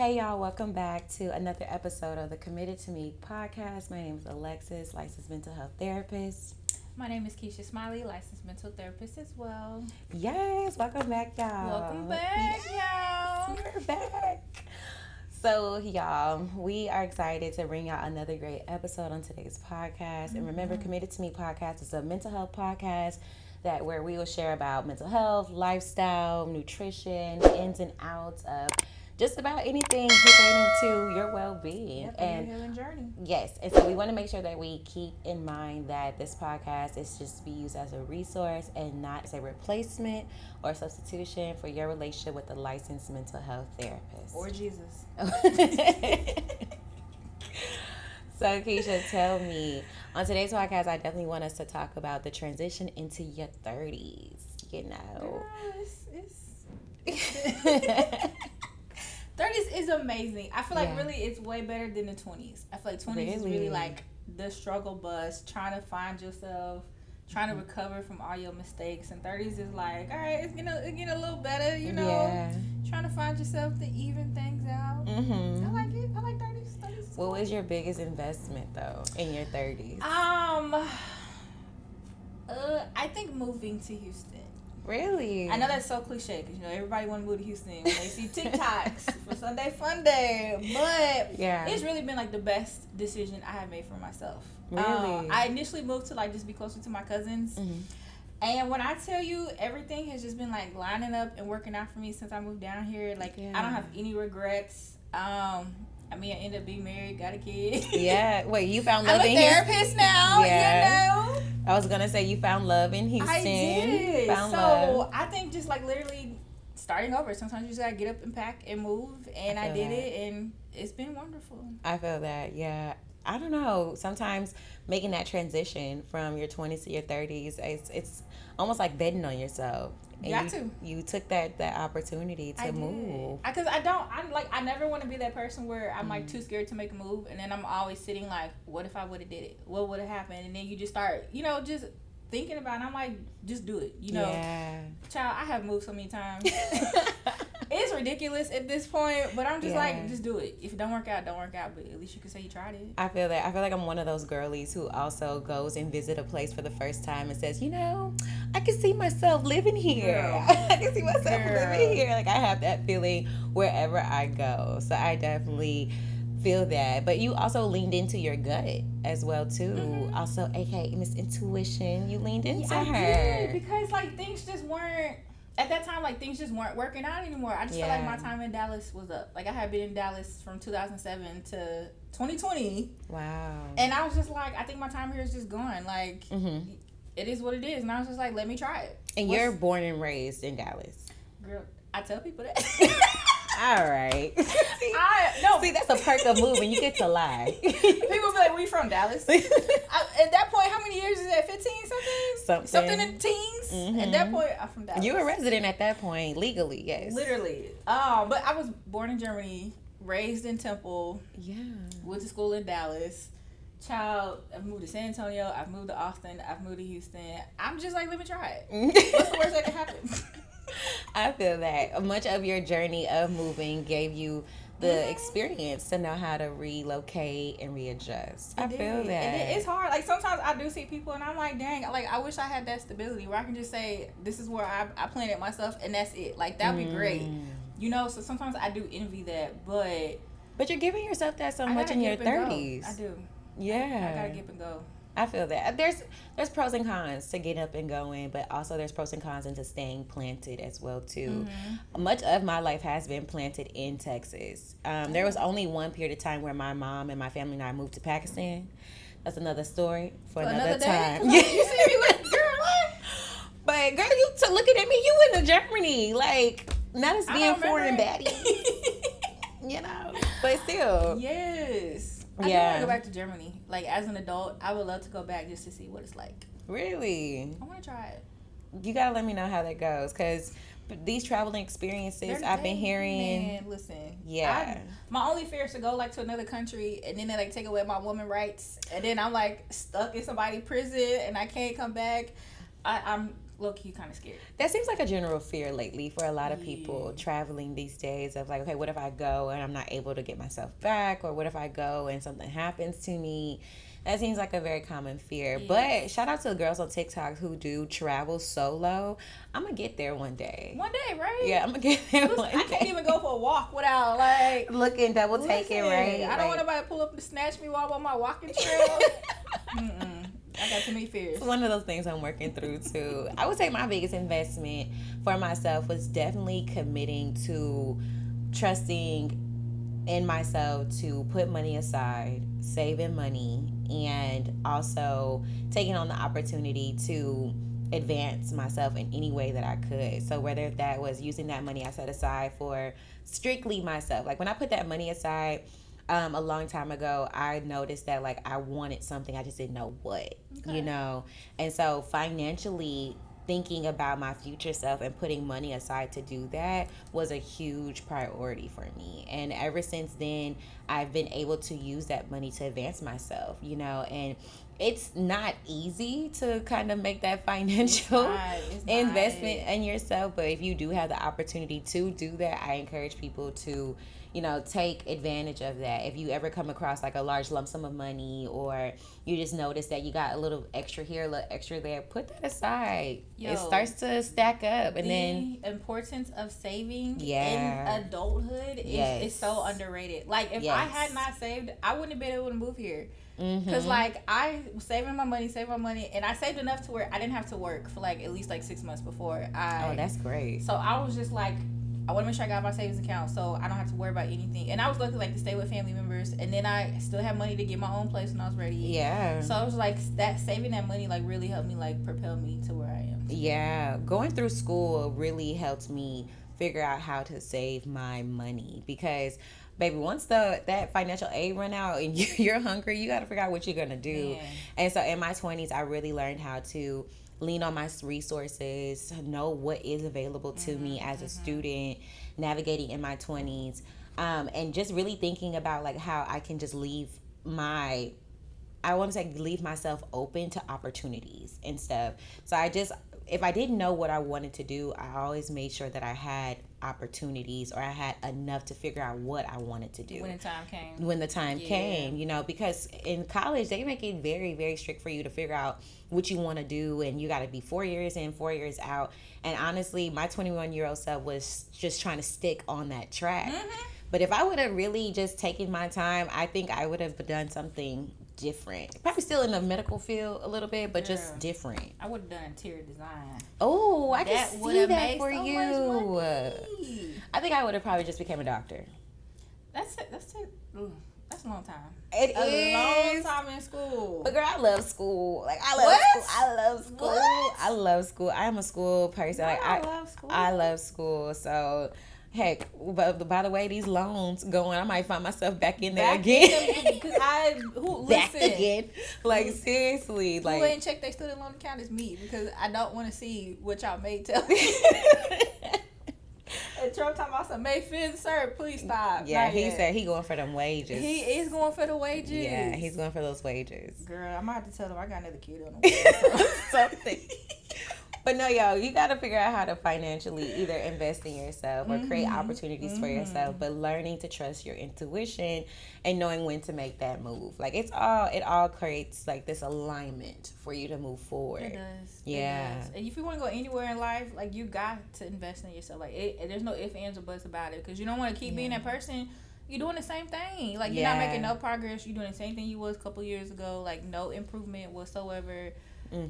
Hey y'all, welcome back to another episode of the Committed to Me podcast. My name is Alexis, licensed mental health therapist. My name is Keisha Smiley, licensed mental therapist as well. Yes, welcome back, y'all. Welcome back, y'all. We're back. So, y'all, we are excited to bring y'all another great episode on today's podcast. And remember, Committed to Me podcast is a mental health podcast where we will share about mental health, lifestyle, nutrition, ins and outs of just about anything pertaining to your well-being. Yep, and your healing journey. Yes, and so we want to make sure that we keep in mind that this podcast is just to be used as a resource and not as a replacement or substitution for your relationship with a licensed mental health therapist. Or Jesus. So, Keisha, tell me, on today's podcast, I definitely want us to talk about the transition into your 30s, you know. Girl, it's 30s is amazing. I feel like really it's way better than the 20s. I feel like 20s is really like the struggle bus, trying to find yourself, trying to recover from all your mistakes. And 30s is like, all right, it's getting a little better, you know, trying to find yourself to even things out. I like it. I like 30s. 30s what was your biggest investment, though, in your 30s? I think moving to Houston. Really? I know that's so cliche because, you know, everybody want to move to Houston when they see TikToks for Sunday Fun Day. But it's really been, like, the best decision I have made for myself. Really? I initially moved to, like, just be closer to my cousins. And when I tell you, everything has just been, like, lining up and working out for me since I moved down here. Like, I don't have any regrets. I ended up being married, got a kid. Yeah. Wait, you found love in Houston? I'm a therapist now, you know. I was going to say you found love in Houston. I did. Found love. I think just, like, literally starting over. Sometimes you just got to get up and pack and move. And I did it, and it's been wonderful. I feel that, yeah. I don't know. Sometimes making that transition from your 20s to your 30s, it's almost like betting on yourself. And you took that opportunity to move. Because I never want to be that person where I'm like too scared to make a move, and then I'm always sitting like, what if I would have did it? What would have happened? And then you just start, you know, just thinking about it. I'm like, just do it, you know. Child, I have moved so many times. It's ridiculous at this point, but I'm just like, just do it. If it don't work out, don't work out, but at least you can say you tried it. I feel that. I feel like I'm one of those girlies who also goes and visit a place for the first time and says, you know, I can see myself living here. I can see myself living here. Like, I have that feeling wherever I go. So I definitely feel that. But you also leaned into your gut as well, too. Also, aka Miss Intuition. You leaned into her. I did, because, like, things just weren't... At that time, like, things just weren't working out anymore. I just felt like my time in Dallas was up. Like, I had been in Dallas from 2007 to 2020. Wow. And I was just like, I think my time here is just gone. Like, it is what it is. And I was just like, let me try it. And you're born and raised in Dallas. Girl, I tell people that. All right. See, that's a perk of moving. You get to lie. People be like, "We from Dallas?" At that point, how many years is that? 15 something? Something in the teens. At that point, I'm from Dallas. You were a resident at that point, legally, yes. Literally. But I was born in Germany, raised in Temple. Yeah. Went to school in Dallas. Child, I've moved to San Antonio. I've moved to Austin. I've moved to Houston. I'm just like, let me try it. What's the worst that can happen? I feel that much of your journey of moving gave you the experience to know how to relocate and readjust. I feel that. And it's hard. Like, sometimes I do see people and I'm like, dang, like, I wish I had that stability where I can just say, this is where I planted myself and that's it. Like, that'd be great. You know, so sometimes I do envy that, but you're giving yourself that so much in your 30s. I do. Yeah. I gotta get up and go. I feel that. There's pros and cons to getting up and going, but also there's pros and cons into staying planted as well, too. Much of my life has been planted in Texas. There was only one period of time where my mom and my family and I moved to Pakistan. That's another story for another time. You see me like, girl, what? But, girl, you looking at me, you went to Germany. Like, not as being foreign baddie. You know? But still. Yes. I do want to go back to Germany. Like, as an adult, I would love to go back just to see what it's like. Really? I want to try it. You got to let me know how that goes, because these traveling experiences I've been hearing. Man, listen. Yeah. My only fear is to go, like, to another country, and then they, like, take away my woman rights, and then I'm, like, stuck in somebody's prison, and I can't come back. I'm low-key kind of scared. That seems like a general fear lately for a lot of people traveling these days of like, okay, what if I go and I'm not able to get myself back? Or what if I go and something happens to me? That seems like a very common fear. Yes. But shout out to the girls on TikTok who do travel solo. I'm going to get there one day. One day, right? Yeah, I'm going to get there one day. I can't even go for a walk without, like... looking double taking, right? I don't want nobody to pull up and snatch me while I'm on my walking trail. I got too many fears. It's one of those things I'm working through, too. I would say my biggest investment for myself was definitely committing to trusting in myself to put money aside, saving money, and also taking on the opportunity to advance myself in any way that I could. So whether that was using that money I set aside for strictly myself, like when I put that money aside a long time ago, I noticed that like I wanted something, I just didn't know what, you know. And so financially thinking about my future self and putting money aside to do that was a huge priority for me. And ever since then, I've been able to use that money to advance myself, you know. And it's not easy to kind of make that financial investment in yourself, but if you do have the opportunity to do that, I encourage people to, you know, take advantage of that. If you ever come across like a large lump sum of money, or you just notice that you got a little extra here, a little extra there, put that aside. It starts to stack up. And then the importance of saving in adulthood is so underrated. Like if I had not saved, I wouldn't have been able to move here. Because like I was saving my money, and I saved enough to where I didn't have to work for like at least like 6 months before oh, that's great. So I was just like, I want to make sure I got my savings account so I don't have to worry about anything. And I was lucky like to stay with family members, and then I still had money to get my own place when I was ready. Yeah. So I was like, that saving that money like really helped me like propel me to where I am. Yeah. Going through school really helped me figure out how to save my money, because baby, once that financial aid run out and you're hungry, you got to figure out what you're gonna do. Man. And so in my 20s, I really learned how to lean on my resources, know what is available to me as a student navigating in my 20s, and just really thinking about like how I can just leave myself open to opportunities and stuff. So if I didn't know what I wanted to do, I always made sure that I had opportunities, or I had enough to figure out what I wanted to do when the time came, you know, because in college they make it very, very strict for you to figure out what you want to do, and you got to be 4 years in, 4 years out. And honestly, my 21-year-old self was just trying to stick on that track. But if I would have really just taken my time, I think I would have done something different. Probably still in the medical field a little bit, but just different. I would have done interior desigin. Oh, I can see that for you. I think I would have probably just became a doctor. That's a long time. It is a long time in school. But girl, I love school. Like I love school. I love school. I am a school person. Like I love school. I love school. So heck, but by the way, these loans going, I might find myself back in there again. Because back again. Like seriously, who like ain't checked their student loan account is me, because I don't want to see what y'all may tell me. And Trump talking about some May 5th, sir, please stop. Yeah, he said he going for them wages. He is going for the wages. Yeah, he's going for those wages. Girl, I might have to tell him I got another kid on the way. Something. But no, yo, you got to figure out how to financially either invest in yourself or create opportunities for yourself, but learning to trust your intuition and knowing when to make that move. Like it all creates like this alignment for you to move forward. It does. Yeah. It does. And if you want to go anywhere in life, like you got to invest in yourself. Like there's no ifs, ands, or buts about it, because you don't want to keep being that person. You're doing the same thing. Like you're not making no progress. You're doing the same thing you was a couple years ago. Like no improvement whatsoever.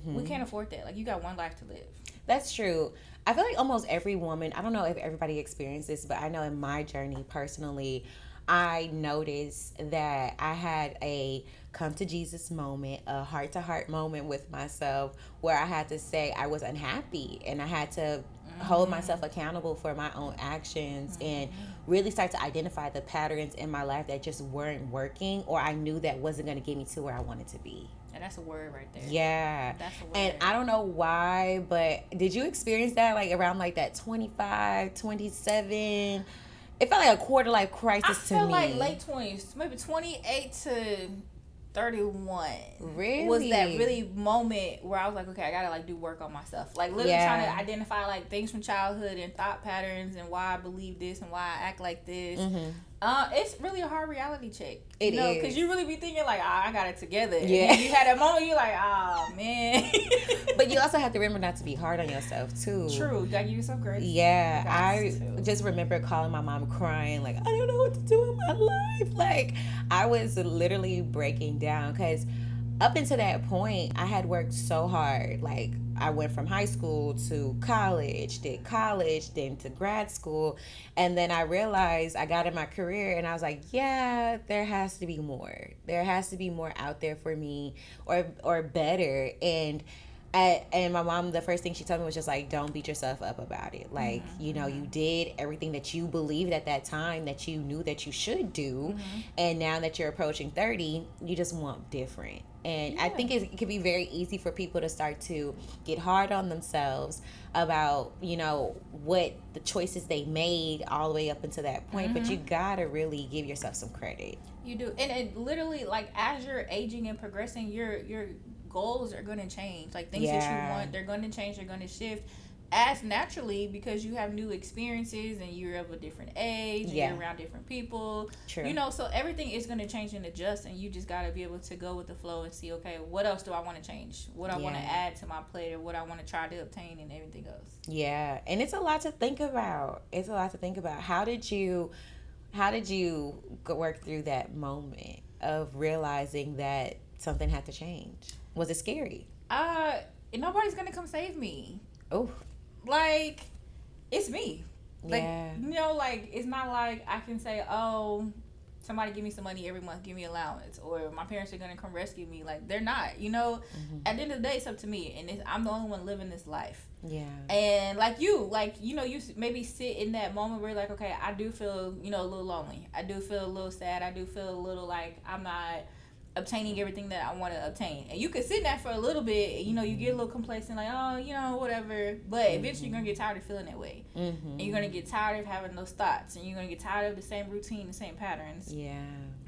We can't afford that. Like you got one life to live. That's true. I feel like almost every woman, I don't know if everybody experienced this, but I know in my journey personally, I noticed that I had a come to Jesus moment, a heart to heart moment with myself, where I had to say I was unhappy, and I had to hold myself accountable for my own actions and really start to identify the patterns in my life that just weren't working, or I knew that wasn't going to get me to where I wanted to be. And that's a word right there. Yeah. That's a word. And I don't know why, but did you experience that like around like that 25, 27? It felt like a quarter life crisis to me. I feel like late 20s, maybe 28 to 31 Really? was that really moment where I was like, okay, I gotta like do work on myself, like literally trying to identify like things from childhood and thought patterns and why I believe this and why I act like this. It's really a hard reality check, you know, because you really be thinking like, I got it together. Yeah. And you had that moment, you're like, oh man. But you also have to remember not to be hard on yourself too. True, you gotta give yourself grace. Yeah, I just remember calling my mom crying like, I don't know what to do in my life. Like, I was literally breaking down because up until that point, I had worked so hard. Like, I went from high school to college, did college, then to grad school. And then I realized I got in my career and I was like, yeah, there has to be more. There has to be more out there for me or better. And my mom, the first thing she told me was just like, don't beat yourself up about it. Like, you know, you did everything that you believed at that time that you knew that you should do. And now that you're approaching 30, you just want different. And I think it can be very easy for people to start to get hard on themselves about, you know, what the choices they made all the way up until that point. But you gotta really give yourself some credit. You do. And it literally, like, as you're aging and progressing, your goals are going to change. Like, things that you want, they're going to change, they're going to shift as naturally because you have new experiences and you're of a different age and you're around different people. True. You know, so everything is going to change and adjust, and you just got to be able to go with the flow and see, okay, what else do I want to change? What I want to add to my plate, or what I want to try to obtain, and everything else. Yeah, and it's a lot to think about. It's a lot to think about. How did you work through that moment of realizing that something had to change? Was it scary? Nobody's gonna come save me. Oh, like, it's me. Like, yeah. you know, like, it's not like I can say, oh, somebody give me some money every month, give me allowance, or my parents are gonna come rescue me. Like, they're not. You know, at the end of the day, it's up to me, and I'm the only one living this life. Yeah. And you know, you maybe sit in that moment where you're like, okay, I do feel, you know, a little lonely. I do feel a little sad. I do feel a little like I'm not obtaining everything that I want to obtain. And you could sit in that for a little bit, and, you know, you get a little complacent, like, oh, you know, whatever. But eventually you're going to get tired of feeling that way. And you're going to get tired of having those thoughts, and you're going to get tired of the same routine, the same patterns. Yeah.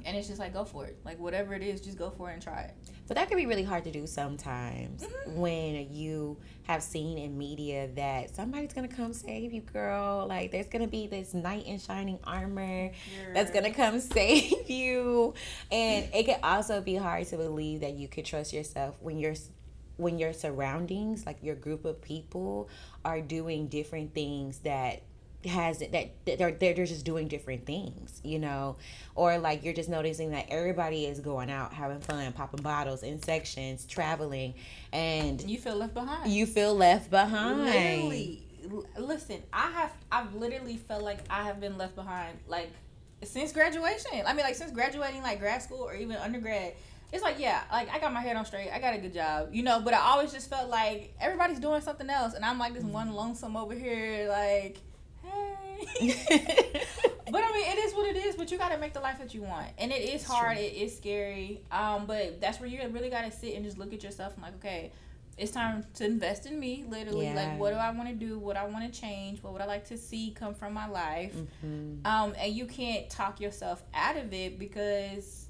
And it's just like, go for it. Like, whatever it is, just go for it and try it. But that can be really hard to do sometimes when you have seen in media that somebody's going to come save you, girl. Like, there's going to be this knight in shining armor that's going to come save you. And it can also be hard to believe that you could trust yourself when your surroundings, like your group of people, are doing different things they're just doing different things, you know, or like you're just noticing that everybody is going out having fun, popping bottles in sections, traveling, and you feel left behind. Literally, listen, I've literally felt like I have been left behind, like, since graduation. I mean, like, since graduating, like, grad school or even undergrad. It's like, yeah, like, I got my head on straight. I got a good job, you know, but I always just felt like everybody's doing something else, and I'm like this one lonesome over here, like, but I mean, it is what it is. But you got to make the life that you want, and it is hard. It is scary. But that's where you really got to sit and just look at yourself and like, okay, it's time to invest in me. Literally, like, what do I want to do? What I want to change? What would I like to see come from my life? And you can't talk yourself out of it because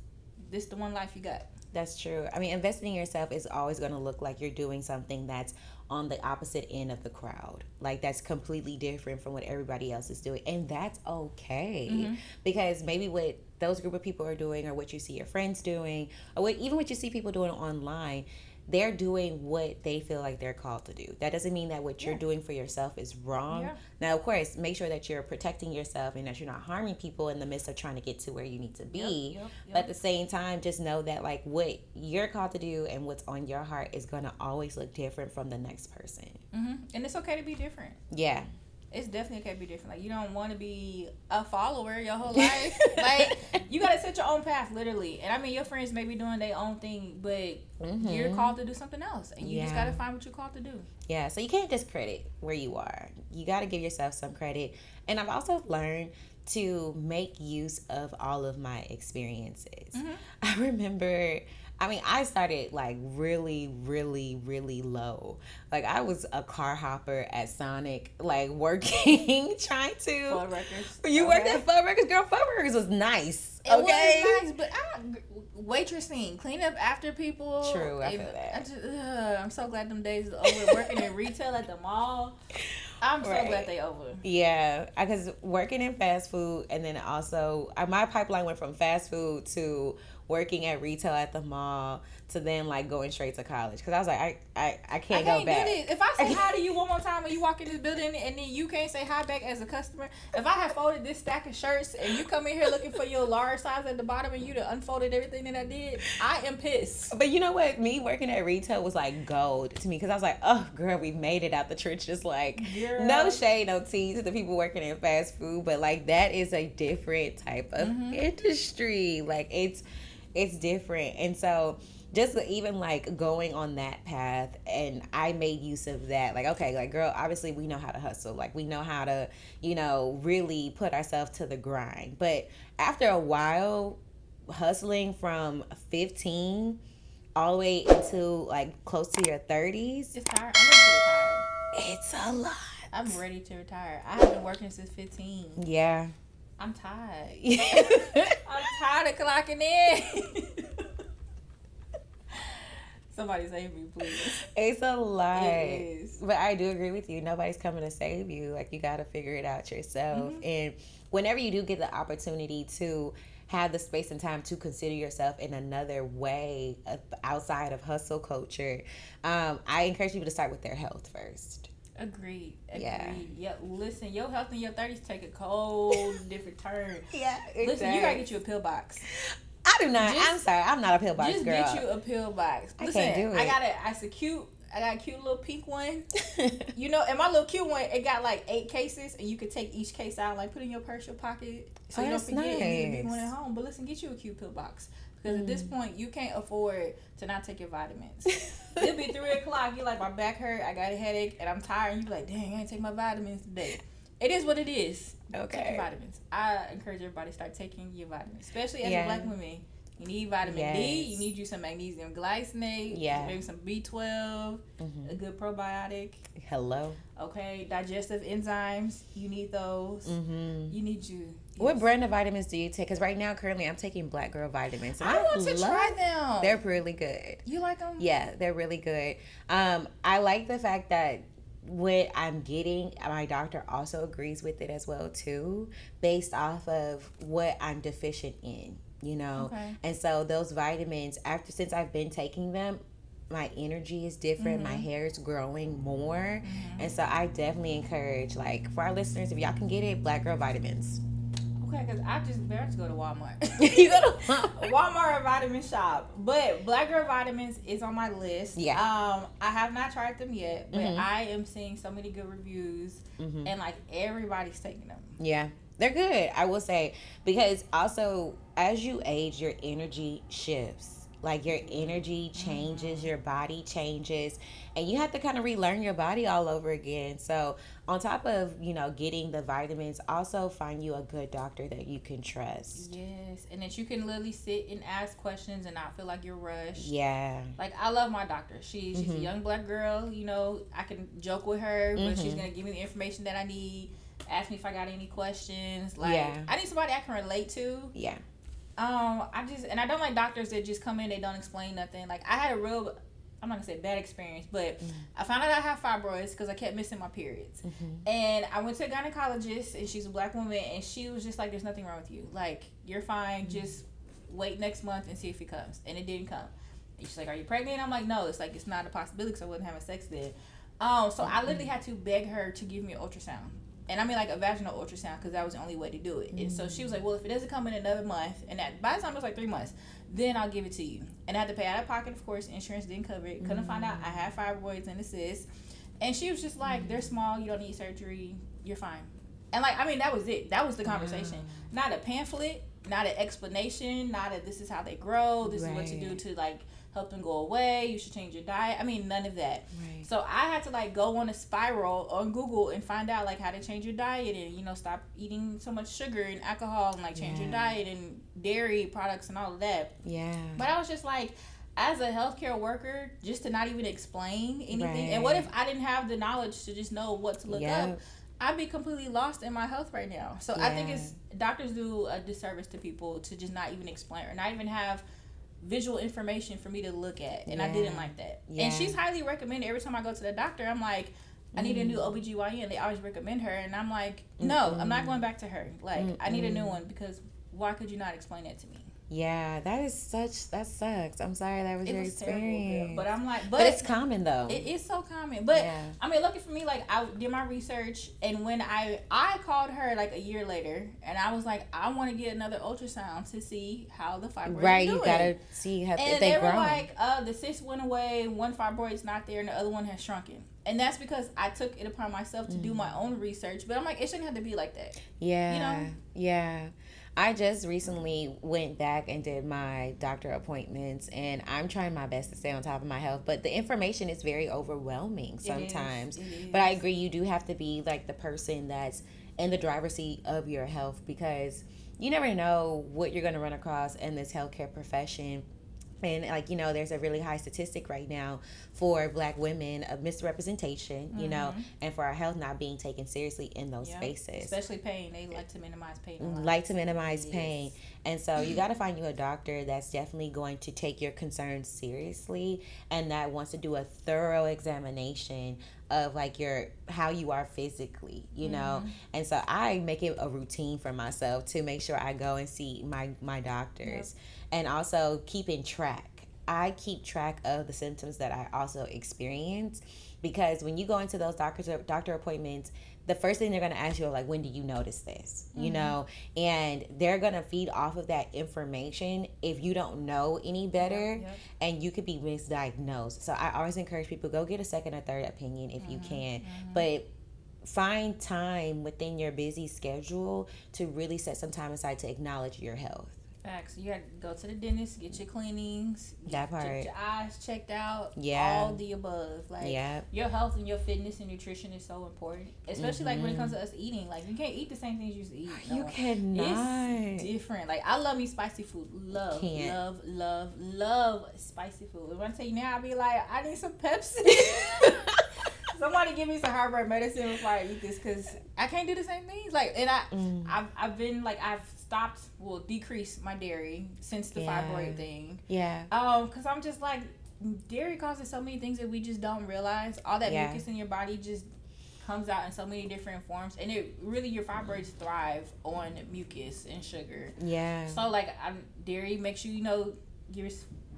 this is the one life you got. That's true. I mean, investing in yourself is always going to look like you're doing something that's on the opposite end of the crowd. Like, that's completely different from what everybody else is doing. And that's okay. Because maybe what those group of people are doing, or what you see your friends doing, or even what you see people doing online, they're doing what they feel like they're called to do. That doesn't mean that what you're doing for yourself is wrong. Now, of course, make sure that you're protecting yourself and that you're not harming people in the midst of trying to get to where you need to be. But at the same time, just know that, like, what you're called to do and what's on your heart is going to always look different from the next person. And it's okay to be different. Yeah. It's definitely okay to be different. Like, you don't want to be a follower your whole life. Like, you got to set your own path, literally. And I mean, your friends may be doing their own thing, but you're called to do something else. And you just got to find what you're called to do. Yeah, so you can't discredit where you are. You got to give yourself some credit. And I've also learned to make use of all of my experiences. I remember... I mean, I started like really, really, really low. Like, I was a car hopper at Sonic, like working, trying to. Fuddruckers. You worked at Fuddruckers? Girl, Fuddruckers was nice. It was nice, but waitressing, clean up after people. True, I feel that. I'm so glad them days is over. Working in retail at the mall. I'm so glad they over. Yeah, because working in fast food, and then also my pipeline went from fast food to working at retail at the mall to then like going straight to college. Because I was like, I can't go back. Do this. If I say hi to you one more time when you walk in this building and then you can't say hi back as a customer, if I have folded this stack of shirts and you come in here looking for your large size at the bottom and you done unfolded everything that I did, I am pissed. But you know what? Me working at retail was like gold to me because I was like, oh, girl, we made it out the trenches. Like, no shade, no tea to the people working in fast food, but like that is a different type of industry. Like, it's different. And so just even like going on that path, and I made use of that. Like, okay, like, girl, obviously we know how to hustle. Like, we know how to, really put ourselves to the grind. But after a while, hustling from 15 all the way into like close to your 30s, it's tired. I'm ready to retire. It's a lot. I'm ready to retire. I have been working since 15. Yeah. I'm tired. I'm tired of clocking in. Somebody save me, please. It's a lot. It is. But I do agree with you. Nobody's coming to save you. Like, you got to figure it out yourself. And whenever you do get the opportunity to have the space and time to consider yourself in another way outside of hustle culture, I encourage people to start with their health first. Agreed. Yeah. Listen, your health in your 30s take a cold, different turn. Yeah, exactly. Listen, you gotta get you a pill box. I do not. I'm sorry. I'm not a pill box girl. Just get you a pill box. Listen, I can't do it. I got a cute little pink one. And my little cute one, it got like 8 cases, and you could take each case out, like put in your purse, your pocket, so you don't forget. Nice. And you big one at home. But listen, get you a cute pill box. Because at this point, you can't afford to not take your vitamins. It'll be 3 o'clock. You're like, my back hurt, I got a headache, and I'm tired. And you be like, dang, I ain't take my vitamins today. It is what it is. Okay. Take your vitamins. I encourage everybody to start taking your vitamins. Especially as a black woman. You need vitamin D. You need you some magnesium glycinate. Maybe some B12. A good probiotic. Hello. Okay. Digestive enzymes. You need those. You need you. What brand of vitamins do you take? Because right now, currently, I'm taking Black Girl vitamins. I want to try them. They're really good. You like them? Yeah, they're really good. I like the fact that what I'm getting, my doctor also agrees with it as well, too, based off of what I'm deficient in, Okay. And so those vitamins, since I've been taking them, my energy is different. My hair is growing more. And so I definitely encourage, like, for our listeners, if y'all can get it, Black Girl vitamins. Okay, because I just go to Walmart. You go to Walmart or vitamin shop. But Black Girl Vitamins is on my list. Yeah. I have not tried them yet, but I am seeing so many good reviews, and like everybody's taking them. Yeah, they're good, I will say, because also as you age, your energy shifts. Like, your energy changes, your body changes, and you have to kind of relearn your body all over again. So on top of, getting the vitamins, also find you a good doctor that you can trust. Yes, and that you can literally sit and ask questions and not feel like you're rushed. Yeah. Like, I love my doctor. She's a young black girl, I can joke with her, but she's going to give me the information that I need, ask me if I got any questions. Like, I need somebody I can relate to. Yeah. I don't like doctors that just come in, they don't explain nothing. Like, I had a real, I'm not gonna say bad experience, but I found out I have fibroids because I kept missing my periods. And I went to a gynecologist, and she's a black woman, and she was just like, there's nothing wrong with you. Like, you're fine, just wait next month and see if it comes. And it didn't come. And she's like, are you pregnant? I'm like, no, it's not a possibility because I wasn't having sex then. So I literally had to beg her to give me an ultrasound. And I mean, like, a vaginal ultrasound, because that was the only way to do it. And so she was like, well, if it doesn't come in another month, and by the time it was like 3 months, then I'll give it to you. And I had to pay out of pocket, of course. Insurance didn't cover it. Couldn't find out I had fibroids and a cyst. And she was just like, they're small, you don't need surgery, you're fine. And, like, I mean, that was it. That was the conversation. Not a pamphlet, not an explanation, not a this is how they grow, this is what you do to, like, help them go away, you should change your diet. I mean, none of that. So I had to, like, go on a spiral on Google and find out, like, how to change your diet and, stop eating so much sugar and alcohol and, like, change your diet and dairy products and all of that. Yeah. But I was just like, as a healthcare worker, just to not even explain anything. And what if I didn't have the knowledge to just know what to look up? I'd be completely lost in my health right now. So I think doctors do a disservice to people to just not even explain or not even have visual information for me to look at, and I didn't like that. Yeah. And she's highly recommended. Every time I go to the doctor, I'm like, I need a new OBGYN. They always recommend her, and I'm like, no, I'm not going back to her. Like, I need a new one, because why could you not explain that to me? Yeah, that sucks. I'm sorry that was your experience. Terrible, but I'm like, but it's common though. It is so common. But I mean, lucky for me, like, I did my research, and when I called her like a year later, and I was like, I want to get another ultrasound to see how the fibroids are doing. You gotta see how if they were grow. Like, the cyst went away, one fibroid's not there, and the other one has shrunken. And that's because I took it upon myself to do my own research. But I'm like, it shouldn't have to be like that. Yeah. You know? Yeah. I just recently went back and did my doctor appointments, and I'm trying my best to stay on top of my health, but the information is very overwhelming sometimes. It is. But I agree, you do have to be like the person that's in the driver's seat of your health, because you never know what you're going to run across in this healthcare profession. And like, you know, there's a really high statistic right now for Black women of misrepresentation, you know, and for our health not being taken seriously in those spaces. Especially pain. They like to minimize pain. Pain. And so you got to find you a doctor that's definitely going to take your concerns seriously, and that wants to do a thorough examination of like how you are physically, you know. And so I make it a routine for myself to make sure I go and see my doctors. And also keeping track. I keep track of the symptoms that I also experience, because when you go into those doctor appointments, the first thing they're going to ask you is like, when do you notice this? You know, and they're going to feed off of that information if you don't know any better, and you could be misdiagnosed. So I always encourage people, go get a second or third opinion if you can, but find time within your busy schedule to really set some time aside to acknowledge your health. Facts. You got to go to the dentist, get your cleanings, that part, get your eyes checked out, yeah, all the above. Like, your health and your fitness and nutrition is so important, especially like when it comes to us eating. Like, you can't eat the same things you used to eat. No. You cannot. It's different. Like, I love me spicy food. Love spicy food. And when I tell you now, I'll be like, I need some Pepsi. Somebody give me some heartburn medicine before I eat this, because I can't do the same things. Like, and I've been like, I've decreased my dairy since the fibroid thing. Yeah. Because I'm just like, dairy causes so many things that we just don't realize. All that mucus in your body just comes out in so many different forms, and it really, your fibroids thrive on mucus and sugar. Yeah. So like, dairy makes you, you know, your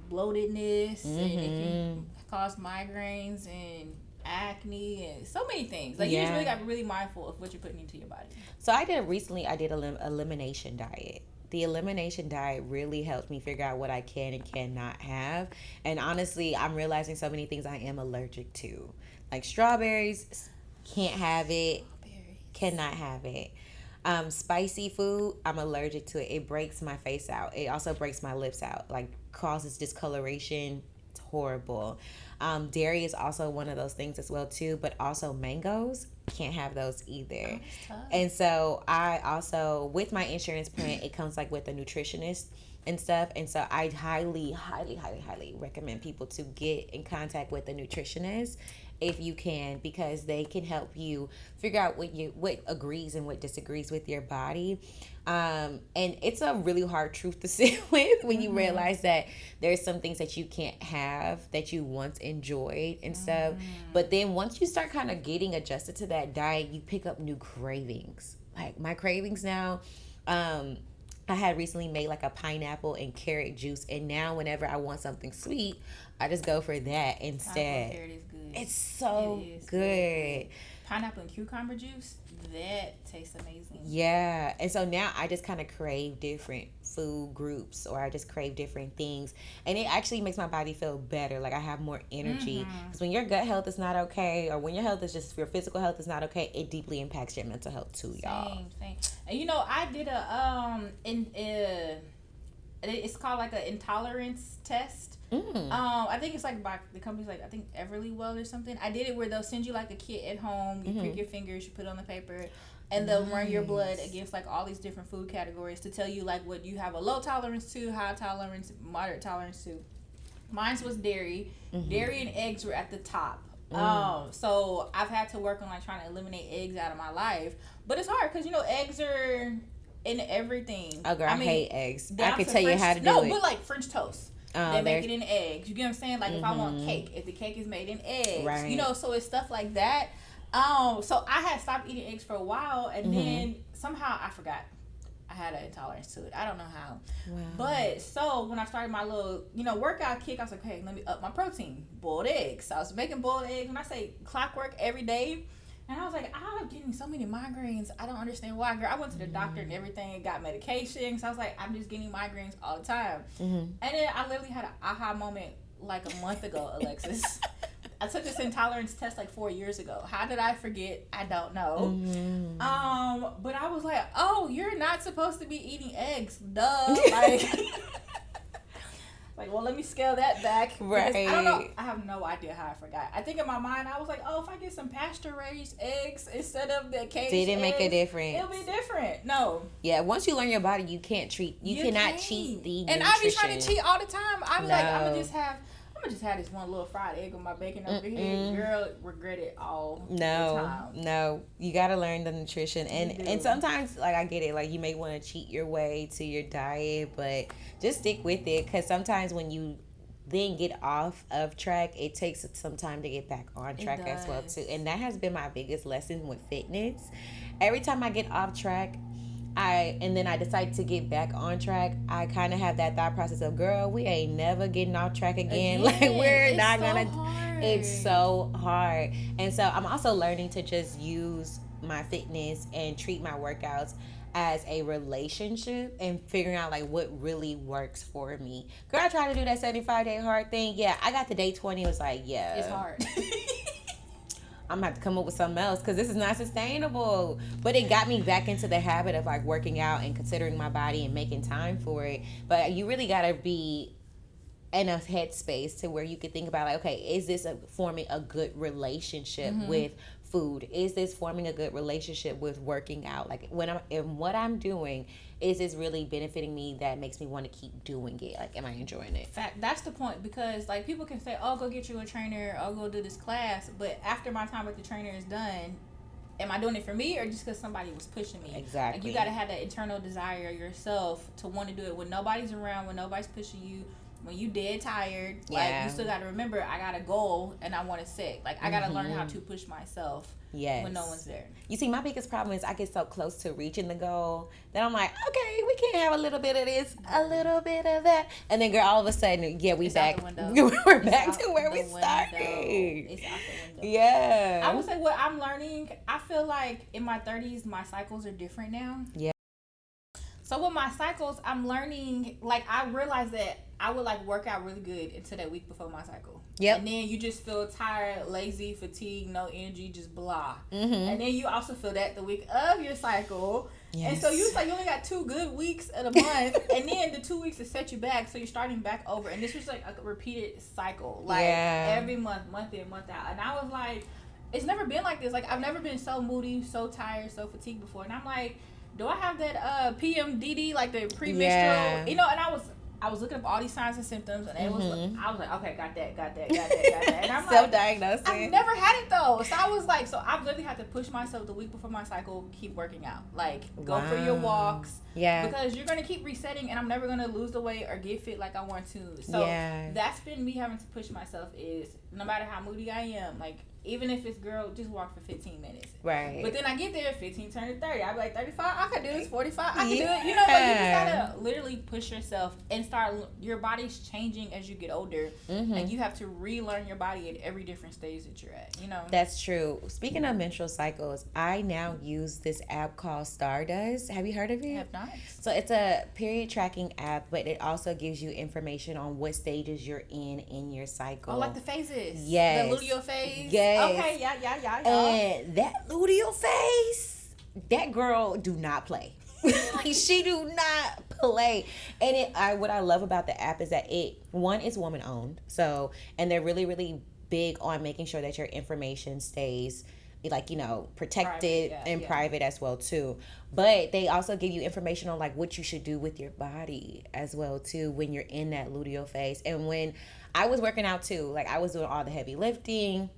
bloatedness, and it can cause migraines and acne and so many things. Like, you just really got to be really mindful of what you're putting into your body. So I did an elimination diet. The elimination diet really helped me figure out what I can and cannot have. And honestly, I'm realizing so many things I am allergic to. Like strawberries, can't have it. Cannot have it. Spicy food, I'm allergic to it. It breaks my face out. It also breaks my lips out. Like, causes discoloration. It's horrible. Dairy is also one of those things as well too, but also mangoes, can't have those either. And so I also, with my insurance plan, it comes like with a nutritionist and stuff, and so I highly recommend people to get in contact with a nutritionist if you can, because they can help you figure out what agrees and what disagrees with your body. And it's a really hard truth to sit with when you realize that there's some things that you can't have that you once enjoyed and stuff. But then once you start kind of getting adjusted to that diet, you pick up new cravings. Like my cravings now, I had recently made like a pineapple and carrot juice, and now whenever I want something sweet, I just go for that instead. Carrot is good. It's so good. Pineapple and cucumber juice, that tastes amazing. Yeah. And so now I just kind of crave different food groups, or I just crave different things. And it actually makes my body feel better. Like I have more energy. Because when your gut health is not okay, or when your health is just, your physical health is not okay, it deeply impacts your mental health too, y'all. Same. And you know, I did it's called like an intolerance test. I think it's like by the company's like, I think Everlywell or something. I did it where they'll send you like a kit at home. You prick your fingers, you put it on the paper, and they'll run your blood against like all these different food categories to tell you like what you have a low tolerance to, high tolerance, moderate tolerance to. Mine was dairy. Dairy and eggs were at the top. So I've had to work on like trying to eliminate eggs out of my life, but it's hard because, you know, eggs are in everything. Oh girl, I hate eggs. I could tell you how to do it. No, but like French toast. they make it in eggs. You get what I'm saying? Like if I want cake, if the cake is made in eggs, Right. you know, so it's stuff like that. So I had stopped eating eggs for a while, and then somehow I forgot. I had an intolerance to it. I don't know how. Wow. But so when I started my little, workout kick, I was like, hey, let me up my protein. Boiled eggs. So I was making boiled eggs. When I say clockwork every day, and I was like, I'm getting so many migraines. I don't understand why. Girl, I went to the doctor and everything, got medication. So I was like, I'm just getting migraines all the time. And then I literally had an aha moment like a month ago, Alexis. I took this intolerance test like 4 years ago. How did I forget? I don't know. But I was like, oh, you're not supposed to be eating eggs. Duh. Like, well, let me scale that back. Right. I don't know. I have no idea how I forgot. I think in my mind, I was like, oh, if I get some pasture-raised eggs instead of the caged Didn't make a eggs, difference. it'll be different. No. Yeah, once you learn your body, you cannot cheat the nutrition. And I be trying to cheat all the time. I be like, I'm gonna just have this one little fried egg with my bacon over here. Girl, regret it all the time. No, you gotta learn the nutrition, and sometimes, like, I get it, like, you may want to cheat your way to your diet, but just stick with it, because sometimes when you then get off of track, it takes some time to get back on track as well too. And that has been my biggest lesson with fitness. Every time I get off track, and then I decide to get back on track, I kind of have that thought process of, girl, we ain't never getting off track again. Like, we're not gonna. Hard. It's so hard. And so I'm also learning to just use my fitness and treat my workouts as a relationship, and figuring out like what really works for me. Girl, I tried to do that 75-day hard thing. Yeah, I got to day 20. It was like, yeah, it's hard. I'm gonna have to come up with something else, because this is not sustainable. But it got me back into the habit of like working out and considering my body and making time for it. But you really gotta be in a headspace to where you could think about, like, okay, is this forming a good relationship with food? Is this forming a good relationship with working out? Like, what I'm doing, is this really benefiting me that makes me want to keep doing it? Like, am I enjoying it? Fact, that's the point, because like people can say, oh, go get you a trainer, or go do this class, but after my time with the trainer is done, am I doing it for me, or just because somebody was pushing me? Exactly. Like, you got to have that internal desire yourself to want to do it when nobody's around, when nobody's pushing you, when you dead tired. Like, you still got to remember, I got a goal and I want to set. Like, I got to learn how to push myself when no one's there. You see, my biggest problem is I get so close to reaching the goal that I'm like, okay, we can't have a little bit of this, a little bit of that, and then, girl, all of a sudden, yeah, we're back to where we started. It's out the window. Yeah. I would say what I'm learning, I feel like in my 30s, my cycles are different now. Yeah. So with my cycles, I'm learning, like, I realized that I would like work out really good until that week before my cycle. Yep. And then you just feel tired, lazy, fatigued, no energy, just blah. And then you also feel that the week of your cycle. Yes. And so you only got 2 good weeks of the month, and then the 2 weeks to set you back, so you're starting back over. And this was like a repeated cycle, like every month, month in, month out. And I was like, it's never been like this. Like, I've never been so moody, so tired, so fatigued before. And I'm like, do I have that PMDD, like the premenstrual? Yeah. And I was looking up all these signs and symptoms, and I was like, okay, got that. And I'm like, self-diagnosing. I've never had it though. So I was like, so I've literally had to push myself the week before my cycle, keep working out. Like, go for your walks. Yeah. Because you're going to keep resetting, and I'm never going to lose the weight or get fit like I want to. So that's been me having to push myself, is no matter how moody I am, like, even if it's, girl, just walk for 15 minutes. Right. But then I get there, 15 turn to 30. I be like, 35, I could do this. 45, I can do it. You know, like, you just gotta literally push yourself and start. Your body's changing as you get older, and you have to relearn your body at every different stage that you're at. You know. That's true. Speaking of menstrual cycles, I now use this app called Stardust. Have you heard of it? I have not. So it's a period tracking app, but it also gives you information on what stages you're in your cycle. Oh, like the phases. Yes. The luteal phase. Yes. Okay. Yeah. And that luteal phase, that girl do not play. Like, she do not play. And what I love about the app is that it's woman owned. So, and they're really, really big on making sure that your information stays, like, protected and private as well too. But they also give you information on like what you should do with your body as well too when you're in that luteal phase. And when I was working out too, like, I was doing all the heavy lifting,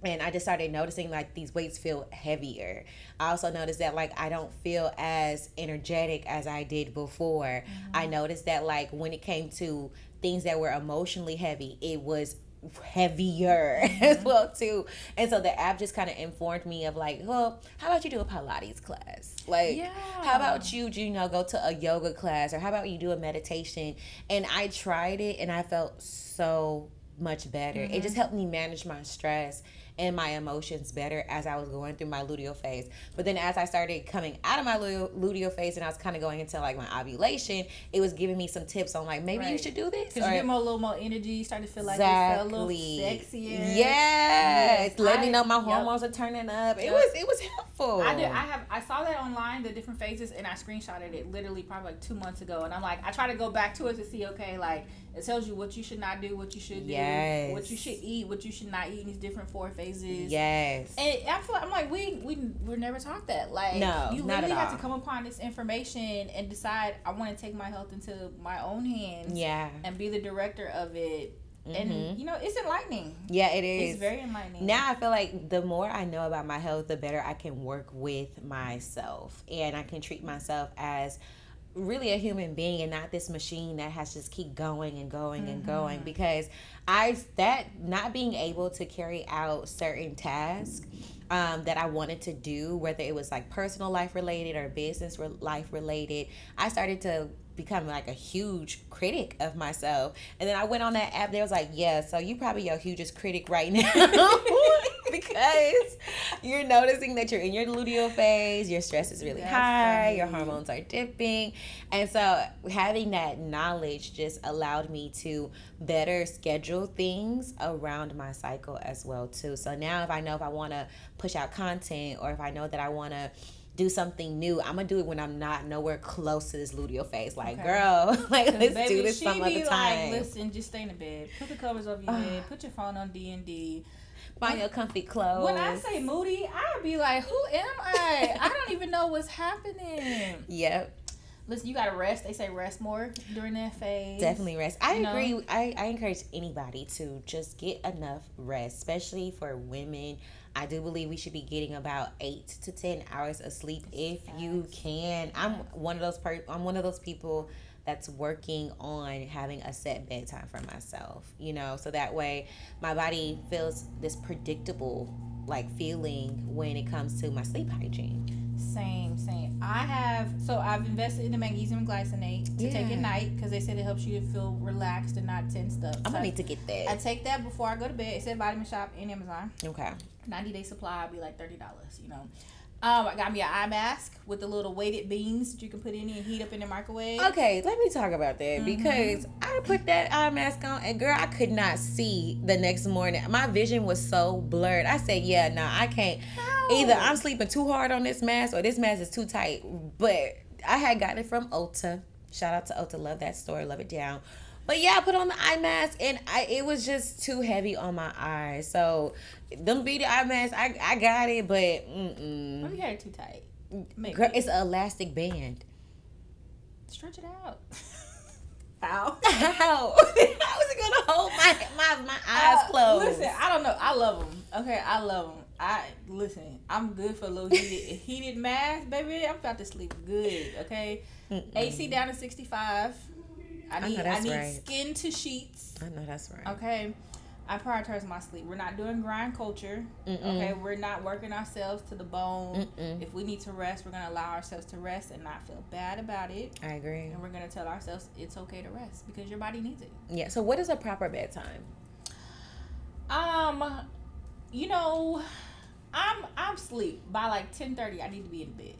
and I just started noticing like these weights feel heavier. I also noticed that like I don't feel as energetic as I did before. I noticed that like when it came to things that were emotionally heavy, it was heavier as well too. And so the app just kind of informed me of like, well, how about you do a Pilates class? Like, how about you go to a yoga class, or how about you do a meditation? And I tried it and I felt so much better. It just helped me manage my stress and my emotions better as I was going through my luteal phase. But then as I started coming out of my luteal phase and I was kind of going into like my ovulation, it was giving me some tips on like, maybe you should do this. Because you get a little more energy, you start to feel like you feel a little sexier. Yes. Let me know my hormones are turning up. It was helpful. I saw that online, the different phases, and I screenshotted it literally probably like 2 months ago. And I'm like, I try to go back to it to see, okay, like it tells you what you should not do, what you should do, what you should eat, what you should not eat in these different 4 phases. Yes. And I feel like, I'm like, we're never taught that. Like, no, you not literally at all. have to come upon this information and decide, I want to take my health into my own hands. Yeah. And be the director of it. And, it's enlightening. Yeah, it is. It's very enlightening. Now I feel like the more I know about my health, the better I can work with myself. And I can treat myself as really a human being and not this machine that has to just keep going and going and going. Because not being able to carry out certain tasks that I wanted to do, whether it was like personal life related or business life related, I started to become like a huge critic of myself. And then I went on that app. They was like, yeah, so you probably your hugest critic right now. Because you're noticing that you're in your luteal phase, your stress is really high, your hormones are dipping. And so having that knowledge just allowed me to better schedule things around my cycle as well too. So now if I know if I want to push out content, or if I know that I want to do something new, I'm gonna do it when I'm not nowhere close to this luteal phase. Like, girl, like let's do this some other time. Like, listen, just stay in the bed, put the covers over your head, put your phone on D&D, find your comfy clothes. When I say moody, I'd be like, who am I? I don't even know what's happening. Yep. Listen, you gotta rest. They say rest more during that phase. Definitely rest. I agree. I encourage anybody to just get enough rest, especially for women. I do believe we should be getting about 8 to 10 hours of sleep if you can. I'm one of those people that's working on having a set bedtime for myself, so that way my body feels this predictable like feeling when it comes to my sleep hygiene. Same. I've invested in the magnesium glycinate to take at night because they said it helps you to feel relaxed and not tensed up. I'm gonna need to get that. I take that before I go to bed. It said Vitamin Shop and Amazon. Okay. 90-day supply will be like $30, I got me an eye mask with the little weighted beans that you can put in and heat up in the microwave. Okay, let me talk about that because I put that eye mask on and girl, I could not see the next morning. My vision was so blurred. I said, yeah, no, I can't. How? Either I'm sleeping too hard on this mask or this mask is too tight. But I had gotten it from Ulta. Shout out to Ulta. Love that store. Love it down. But yeah, I put on the eye mask and it was just too heavy on my eyes. So them beauty eye masks, I got it, but Maybe you had it too tight. Maybe. Girl, it's an elastic band. Stretch it out. How? How? How is it gonna hold my eyes closed? Listen, I don't know. I love them. Okay, I love them. I'm good for a little heated mask, baby. I'm about to sleep good. Okay, AC down to 65. I need skin to sheets. I know that's right. Okay, I prioritize my sleep. We're not doing grind culture. Okay, we're not working ourselves to the bone. If we need to rest, we're gonna allow ourselves to rest and not feel bad about it. I agree. And we're gonna tell ourselves it's okay to rest because your body needs it. Yeah. So what is a proper bedtime? I'm sleep by like 10:30. I need to be in bed.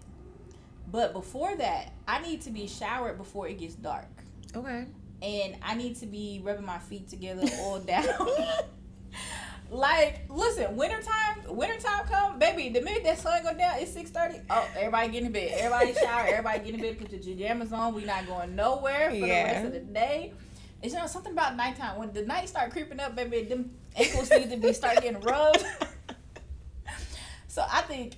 But before that, I need to be showered before it gets dark. Okay. And I need to be rubbing my feet together all down. Like, listen, wintertime come, baby, the minute that sun go down, it's 6:30. Oh, everybody get in bed. Everybody shower. Everybody get in bed. Put your pajamas on. We not going nowhere for the rest of the day. It's something about nighttime. When the night start creeping up, baby, them ankles need to start getting rubbed. So I think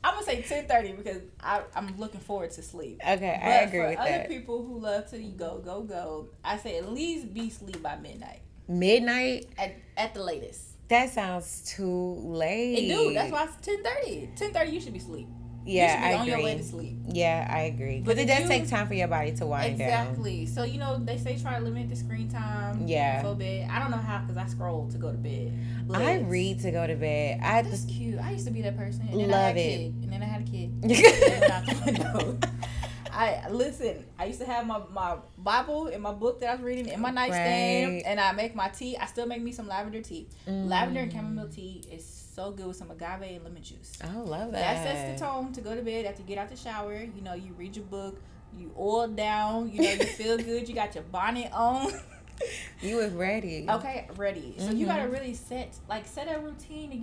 I'm gonna say 10:30 because I'm looking forward to sleep. Okay, but I agree with that. For other people who love to go, I say at least be asleep by midnight. Midnight? At the latest. That sounds too late. It do. That's why it's 10:30. 10:30 you should be asleep. Yeah, you should be I on agree. your way to sleep. Yeah, I agree. Because it does take time for your body to wind down. Exactly. So, they say try to limit the screen time before bed. I don't know how, because I scroll to go to bed. But I read to go to bed. That's cute. I used to be that person. And then love I had it. a kid. And then I had a kid. And then went out the window. I used to have my Bible and my book that I was reading in my nightstand, Right. and I make my tea. I still make me some lavender tea. Lavender and chamomile tea is so good with some agave and lemon juice. I love that. That sets the tone to go to bed after you get out the shower. You read your book, you oil down, you feel good, you got your bonnet on. You was ready. Okay, ready. So you gotta really set a routine to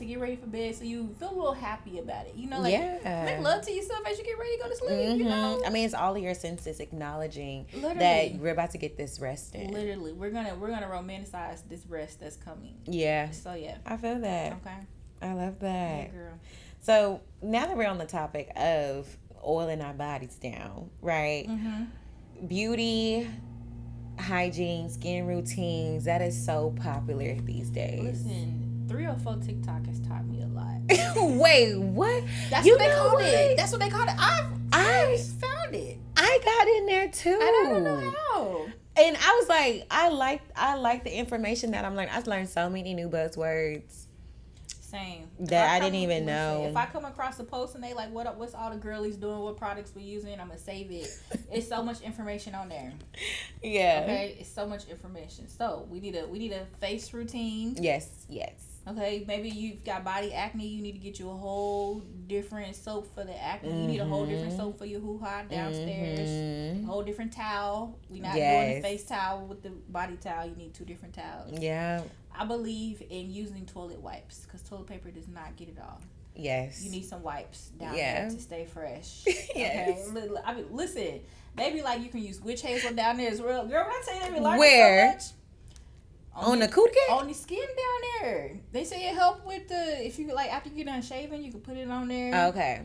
get ready for bed, so you feel a little happy about it. Make love to yourself as you get ready to go to sleep. I mean, it's all of your senses acknowledging Literally. that we're about to get this rest in. Literally, we're gonna romanticize this rest that's coming. Yeah. So yeah. I feel that. Okay. I love that. Yeah, girl. So now that we're on the topic of oiling our bodies down, right? Beauty, hygiene, skin routines, that is so popular these days. Listen, 304 TikTok has taught me a lot. Wait, what? That's what they called it. That's what they called it. I found it. I got in there too. And I don't know how. And I was like, I like the information that I'm learning. I've learned so many new buzzwords. Same. That I didn't even know. If I come across a post and they like, what's all the girlies doing, what products we using, I'm gonna save it. It's so much information on there. Yeah. Okay, it's so much information. So we need a face routine. Yes. Okay, maybe you've got body acne. You need to get you a whole different soap for the acne. You need a whole different soap for your hoo-ha downstairs. A whole different towel. We're not doing the face towel with the body towel. You need 2 different towels. Yeah. I believe in using toilet wipes, because toilet paper does not get it all. Yes. You need some wipes down there to stay fresh. Yes. Okay? I mean, listen, they be like, you can use witch hazel down there as well. Girl, when I tell you they be like where? So much. On the cootie? On the skin down there. They say it help with if you after you get done shaving, you can put it on there. Okay.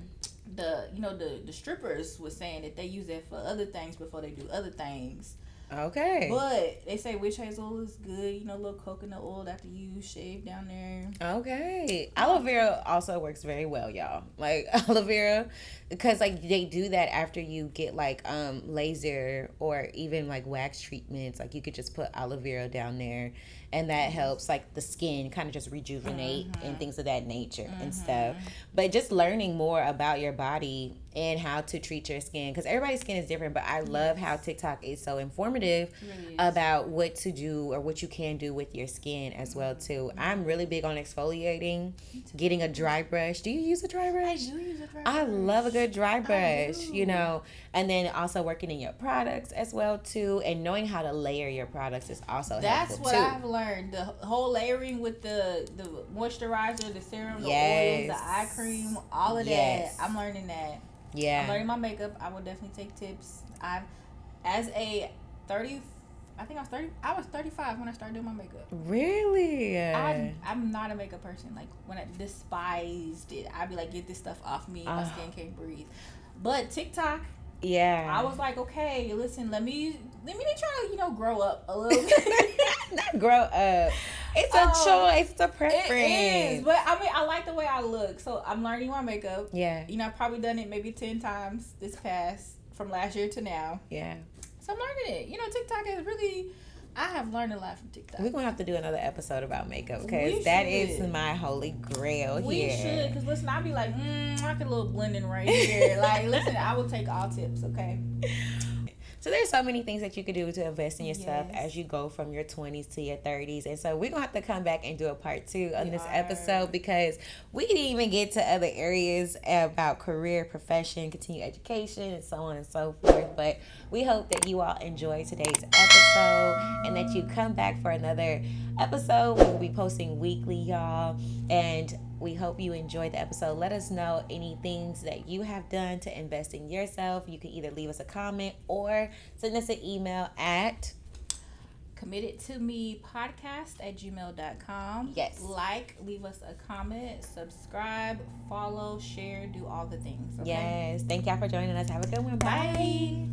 The strippers was saying that they use it for other things before they do other things. Okay. But they say witch hazel is good. A little coconut oil after you shave down there. Okay. Aloe vera also works very well, y'all. Like aloe vera, because they do that after you get laser or even wax treatments. You could just put aloe vera down there, and that helps the skin kind of just rejuvenate and things of that nature and stuff. But just learning more about your body and how to treat your skin, because everybody's skin is different. But I love how TikTok is so informative about what to do or what you can do with your skin as well too. I'm really big on exfoliating, getting a dry brush. Do you use a dry brush? I do use a dry brush. I love a good dry brush, and then also working in your products as well too, and knowing how to layer your products is also That's helpful what too. I've learned. The whole layering with the moisturizer, the serum, the oils, the eye cream, all of that. I'm learning that. Yeah. I'm learning my makeup. I will definitely take tips. I was 35 when I started doing my makeup. Really? I'm not a makeup person. When I despised it, I'd be like, get this stuff off me. My skin can't breathe. But TikTok, I was like, okay, listen, let me try to grow up a little bit. Not grow up. It's a choice. It's a preference. It is, but I like the way I look, so I'm learning my makeup. Yeah. I've probably done it maybe 10 times from last year to now. Yeah. So I'm learning it. TikTok is really. I have learned a lot from TikTok. We're gonna have to do another episode about makeup, because that is my holy grail here. We should, because listen, I'll be like, I could a little blending right here. Listen, I will take all tips, okay? So there's so many things that you could do to invest in yourself as you go from your 20s to your 30s. And so we're going to have to come back and do a part 2 on this episode, because we didn't even get to other areas about career, profession, continued education, and so on and so forth. But we hope that you all enjoy today's episode and that you come back for another episode. We will be posting weekly, y'all. And we hope you enjoyed the episode. Let us know any things that you have done to invest in yourself. You can either leave us a comment or send us an email at committedtomepodcast@gmail.com. Yes. Leave us a comment, subscribe, follow, share, do all the things. Okay? Yes. Thank y'all for joining us. Have a good one. Bye. Bye.